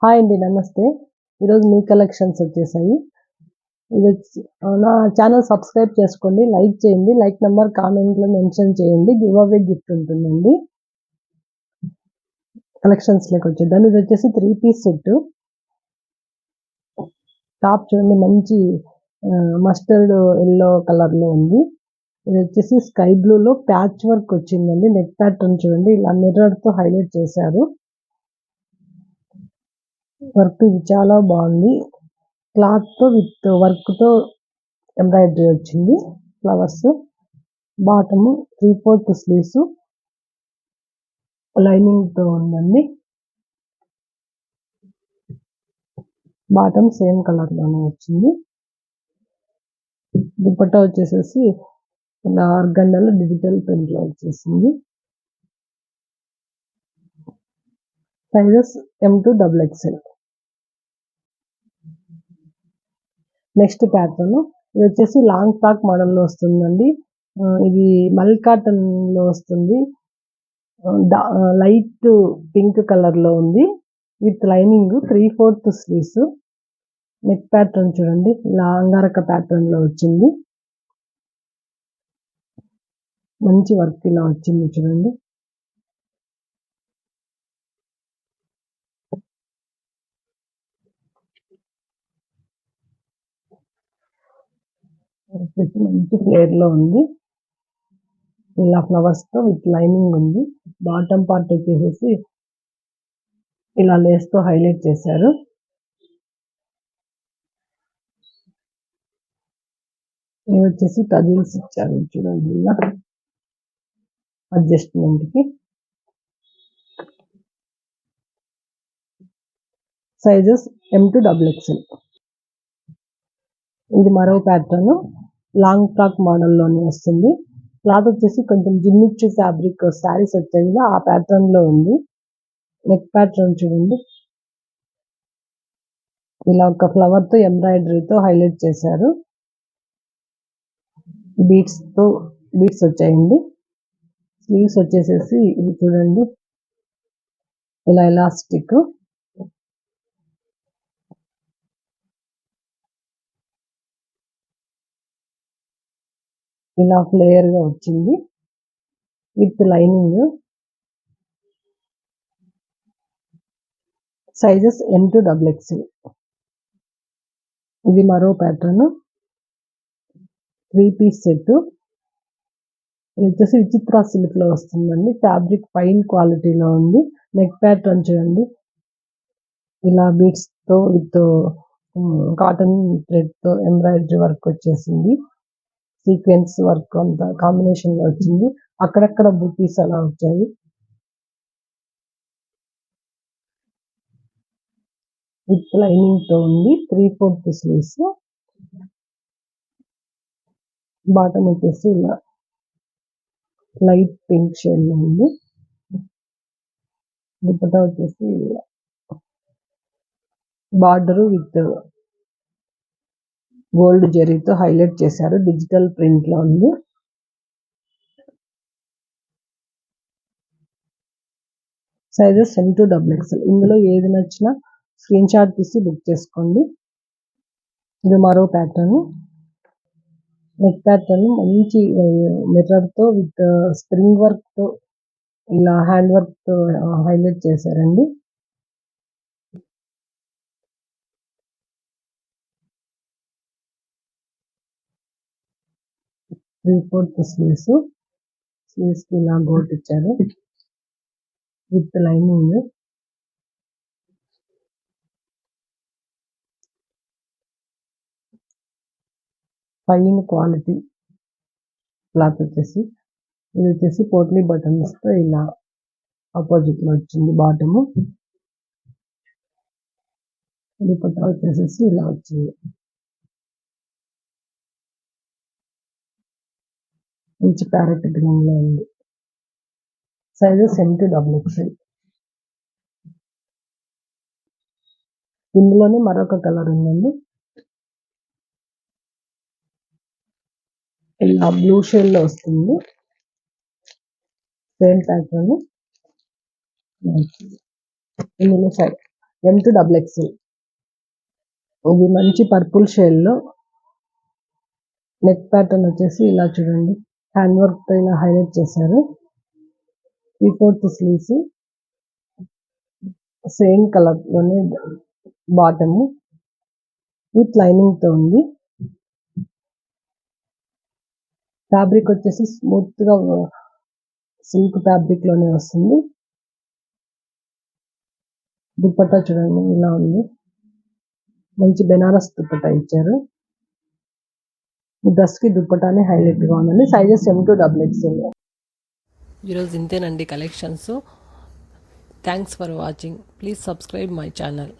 Hi అండి, నమస్తే. ఈరోజు మీ కలెక్షన్స్ వచ్చేసాయి. ఇది నా ఛానల్ సబ్స్క్రైబ్ చేసుకోండి, లైక్ చేయండి, లైక్ నెంబర్ కామెంట్లో మెన్షన్ చేయండి, గివ్ అవే గిఫ్ట్ ఉంటుందండి. కలెక్షన్స్లోకి వచ్చేద్దాం. ఇది వచ్చేసి 3 పీస్ సెట్. టాప్ చూడండి, మంచి మస్టర్డ్ ఎల్లో కలర్లో ఉంది. ఇది వచ్చేసి స్కై బ్లూలో ప్యాచ్ వర్క్ వచ్చిందండి. నెక్ ప్యాటర్న్ చూడండి, ఇలా మిర్రర్తో హైలైట్ చేశారు. వర్క్ ఇది చాలా బాగుంది. క్లాత్తో విత్ వర్క్తో ఎంబ్రాయిడరీ వచ్చింది. ఫ్లవర్స్ బాటము 3/4 స్లీవ్స్ లైనింగ్తో ఉందండి. బాటమ్ సేమ్ కలర్లోనే వచ్చింది. దుపట్టా వచ్చేసేసి ఆర్గండాలో డిజిటల్ ప్రింట్లో వచ్చేసింది. Sizes M to XXL. Next pattern ఇది వచ్చేసి లాంగ్ ఫ్రాక్ మోడల్లో వస్తుందండి. ఇది మల్ కాటన్లో వస్తుంది. లైట్ పింక్ కలర్లో ఉంది with lining 3/4 sleeves. Neck pattern చూడండి, ఇలా అంగారక ప్యాటర్న్లో వచ్చింది. మంచి వర్క్ ఇలా వచ్చింది చూడండి. మంచి ఫ్లేర్లో ఉంది. ఇలా ఫ్లవర్స్తో విత్ లైనింగ్ ఉంది. బాటమ్ పార్ట్ వచ్చేసేసి ఇలా లేస్తో హైలైట్ చేశారు. ఇవి వచ్చేసి టజిల్స్ ఇచ్చారు చూడండి, ఇలా అడ్జస్ట్మెంట్కి. Sizes M to XXL. ఇది మరో ప్యాటర్న్, లాంగ్ ఫ్రాక్ మోడల్లోనే వస్తుంది. క్లాత్ వచ్చేసి కొంచెం జిమ్మిచ్చు ఫ్యాబ్రిక్ శారీస్ వచ్చాయి కదా, ఆ ప్యాటర్న్లో ఉంది. నెక్ ప్యాటర్న్ చూడండి, ఇలా ఒక ఫ్లవర్తో ఎంబ్రాయిడరీతో హైలైట్ చేశారు. బీడ్స్ వచ్చాయండి. స్లీవ్స్ వచ్చేసేసి ఇది చూడండి, ఇలా ఎలాస్టిక్. ఇలా ఫ్లేయర్గా వచ్చింది with lining. Sizes M to XXL. ఇది మరో ప్యాటర్న్, 3 పీస్ సెట్. ఇది వచ్చేసి విచిత్ర సిల్క్లో వస్తుందండి. ఫ్యాబ్రిక్ ఫైన్ క్వాలిటీలో ఉంది. నెక్ ప్యాటర్న్ చూడండి, ఇలా బీడ్స్తో విత్ కాటన్ థ్రెడ్తో ఎంబ్రాయిడరీ వర్క్ వచ్చేసింది. సీక్వెన్స్ వర్క్ అంతా కాంబినేషన్లో వచ్చింది. అక్కడక్కడ బూటీస్ అలా వచ్చాయి. విత్ లైనింగ్తో ఉంది. 3/4 స్లీవ్స్. బాటమ్ వచ్చేసి ఇలా లైట్ పింక్ షేడ్లో ఉంది. దుపట్టా వచ్చేసి బార్డర్ విత్ గోల్డ్ జరీతో హైలైట్ చేశారు. డిజిటల్ ప్రింట్లో ఉంది. Sizes M to XXL. ఇందులో ఏది నచ్చినా స్క్రీన్ షాట్ తీసి బుక్ చేసుకోండి. ఇది మరో ప్యాటర్న్, నెక్ ప్యాటర్న్ మంచి మిర్రర్తో విత్ స్ప్రింగ్ వర్క్తో ఇలా హ్యాండ్ వర్క్తో హైలైట్ చేశారండి. త్రీ-ఫోర్త్ స్లీవ్స్కి ఇలా గోట్ ఇచ్చారు with lining. Fine quality cloth వచ్చేసి. ఇది వచ్చేసి పోట్లీ బటన్స్తో ఇలా ఆపోజిట్లో వచ్చింది బాటము. దుపట్టా వచ్చేసేసి ఇలా వచ్చింది. మంచి ప్యారెట్ గ్రీన్లో ఉంది. Sizes M to XXL. ఇందులోనే మరొక కలర్ ఉందండి, ఇలా బ్లూ షేడ్లో వస్తుంది. Same pattern. ఇందులో M2XXL. ఇది మంచి పర్పుల్ షేడ్లో నెక్ ప్యాటర్న్ వచ్చేసి ఇలా చూడండి, హ్యాండ్ వర్క్ తో ఇలా హైలైట్ చేశారు. 3/4 స్లీవ్స్, సేమ్ కలర్ లోనే బాటమ్ విత్ లైనింగ్ తో ఉంది. ఫ్యాబ్రిక్ వచ్చేసి స్మూత్ గా సిల్క్ ఫ్యాబ్రిక్ లోనే వస్తుంది. దుపట్టా చూడండి ఇలా ఉంది, మంచి బెనారస్ దుపట్టా ఇచ్చారు. ఈ డ్రెస్ కి దుపట్టానే హైలైట్ గా ఉందండి. Sizes M2XXL. ఈరోజు ఇంతేనండి collections. Thanks for watching. Please subscribe my channel.